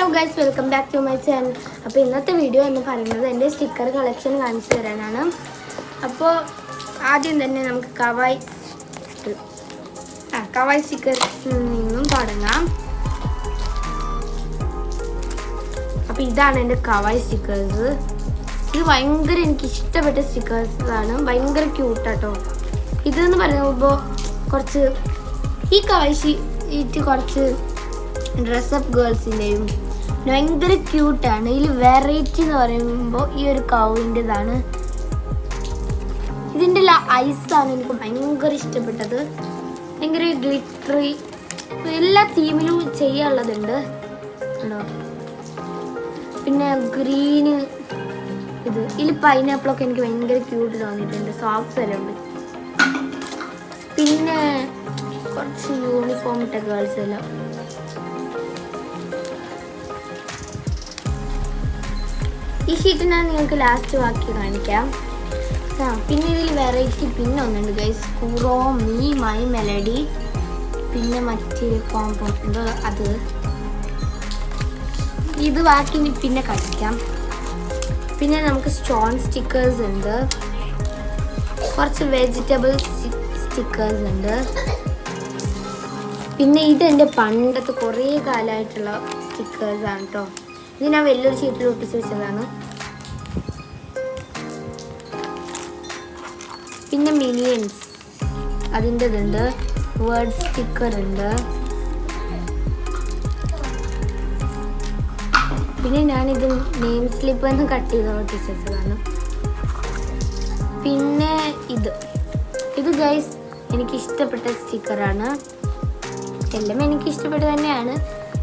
Hello guys, welcome back to my channel. അപ്പോൾ ഇന്നത്തെ video എന്ന് പറയുന്നത് എൻ്റെ സ്റ്റിക്കർ കളക്ഷൻ കാണിച്ചു തരാനാണ്. അപ്പോൾ ആദ്യം തന്നെ നമുക്ക് കവായ് സ്റ്റിക്കറിൽ നിന്നും തുടങ്ങാം. അപ്പോൾ ഇതാണ് എൻ്റെ കവായ് സ്റ്റിക്കേഴ്സ്. ഇത് ഭയങ്കര എനിക്ക് ഇഷ്ടപ്പെട്ട സ്റ്റിക്കേഴ്സാണ്. ഭയങ്കര ക്യൂട്ടാട്ടോ. ഇതെന്ന് പറയുമ്പോൾ കുറച്ച് ഈ കവായ് ഷീറ്റ് കുറച്ച് ഡ്രസ്സപ്പ് ഗേൾസിൻ്റെയും ഭയങ്കര ക്യൂട്ടാണ്. ഇതിൽ വെറൈറ്റി എന്ന് പറയുമ്പോൾ ഈ ഒരു കൗവിൻ്റെതാണ്. ഇതിൻ്റെ ഐസാണ് എനിക്ക് ഭയങ്കര ഇഷ്ടപ്പെട്ടത്. ഭയങ്കര ഗ്ലിറ്ററി, എല്ലാ തീമിലും ചെയ്യാനുള്ളതുണ്ട് കേട്ടോ. പിന്നെ ഗ്രീന് ഇതിൽ പൈനാപ്പിളൊക്കെ എനിക്ക് ഭയങ്കര ക്യൂട്ട് തോന്നിയിട്ടുണ്ട്. സോക്സ് എല്ലാം ഉണ്ട്. പിന്നെ കുറച്ച് യൂണിഫോം ഇട്ട ഗേൾസ് എല്ലാം. ഈ ഷീറ്റ് ഞാൻ നിങ്ങൾക്ക് ലാസ്റ്റ് ബാക്കി കാണിക്കാം. പിന്നെ ഇതിൽ വെറൈറ്റി പിന്നെ ഒന്നുണ്ട് ഗൈസ്. കൂറോ മൈ മെലഡി, പിന്നെ മറ്റ് കോമ്പൗണ്ട് അത് ഇത് ബാക്കി പിന്നെ കളിക്കാം. പിന്നെ നമുക്ക് സ്റ്റോൺ സ്റ്റിക്കേഴ്സ് ഉണ്ട്, കുറച്ച് വെജിറ്റബിൾ സ്റ്റിക്കേഴ്സ് ഉണ്ട്. പിന്നെ ഇതെൻ്റെ പണ്ടത്തെ കുറേ കാലമായിട്ടുള്ള സ്റ്റിക്കേഴ്സാണ് കേട്ടോ. ഇത് ഞാൻ വലിയൊരു ഷീറ്റിൽ ഒട്ടിച്ച് വെച്ചതാണ്. പിന്നെ മിനിയൻസ് അതിൻ്റെ ഇതുണ്ട്, വേർഡ് സ്റ്റിക്കർ ഉണ്ട്. പിന്നെ ഞാനിത് നെയിം സ്ലിപ്പ് എന്ന് കട്ട് ചെയ്ത് ഒട്ടിച്ച് വെച്ചതാണ്. പിന്നെ ഇത് ഗൈസ് എനിക്ക് ഇഷ്ടപ്പെട്ട സ്റ്റിക്കറാണ്. എല്ലാം എനിക്ക് ഇഷ്ടപ്പെട്ടത് തന്നെയാണ്.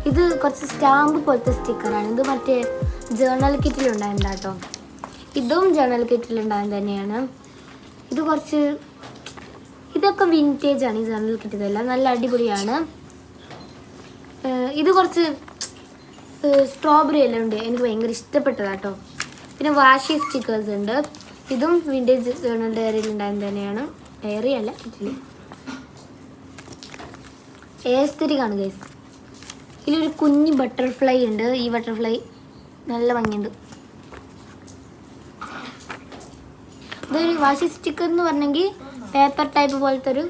ഇത് കുറച്ച് സ്റ്റാമ്പ് പോലത്തെ സ്റ്റിക്കറാണ്. ഇത് മറ്റേ ജേർണൽ കിറ്റിലുണ്ടായിരുന്ന കേട്ടോ. ഇതും ജേർണൽ കിറ്റിലുണ്ടാകുന്ന തന്നെയാണ്. ഇത് കുറച്ച് ഇതൊക്കെ വിൻറ്റേജ് ആണ്. ഈ ജേർണൽ കിറ്റിയതെല്ലാം നല്ല അടിപൊളിയാണ്. ഇത് കുറച്ച് സ്ട്രോബെറി എല്ലാം ഉണ്ട്, എനിക്ക് ഭയങ്കര ഇഷ്ടപ്പെട്ടതാട്ടോ. പിന്നെ വാഷി സ്റ്റിക്കേഴ്സ് ഉണ്ട്. ഇതും വിൻറ്റേജ് ജേർണൽ ഡയറിയിൽ ഉണ്ടാകുന്ന തന്നെയാണ്. ഡയറി അല്ല, കിറ്റിൽ ഏസ്തരികാണ് ഗൈസ്. ഇതിലൊരു കുഞ്ഞ് ബട്ടർഫ്ലൈ ഉണ്ട്. ഈ ബട്ടർഫ്ലൈ നല്ല ഭംഗിയുണ്ട്. ഇതൊരു വാഷി സ്റ്റിക്കർ എന്ന് പറഞ്ഞെങ്കിൽ പേപ്പർ ടൈപ്പ് പോലത്തെ ഒരു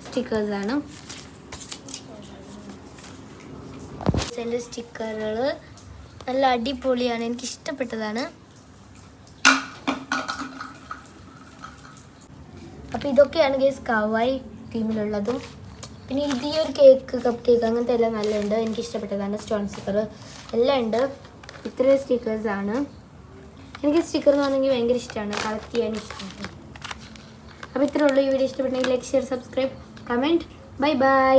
സ്റ്റിക്കേഴ്സാണ്. ചില സ്റ്റിക്കറുകൾ നല്ല അടിപൊളിയാണ്, എനിക്ക് ഇഷ്ടപ്പെട്ടതാണ്. അപ്പോൾ ഇതൊക്കെയാണ് ഗൈസ് കവായ് തീമിലുള്ളതും. പിന്നെ ഇത് ഈ ഒരു കേക്ക്, കപ്പ് കേക്ക് അങ്ങനത്തെ എല്ലാം നല്ല ഉണ്ട്, എനിക്ക് ഇഷ്ടപ്പെട്ടതാണ്. സ്റ്റോൺ സ്റ്റിക്കർ എല്ലാം ഉണ്ട്. ഇത്രയും സ്റ്റിക്കേഴ്സാണ്. എനിക്ക് സ്റ്റിക്കർ എന്ന് പറഞ്ഞെങ്കിൽ ഭയങ്കര ഇഷ്ടമാണ്, കളക്ട് ചെയ്യാൻ ഇഷ്ടമാണ്. അപ്പോൾ ഇത്രയേ ഉള്ളൂ. ഈ വീഡിയോ ഇഷ്ടപ്പെട്ടെങ്കിൽ like, share, subscribe, comment. Bye bye.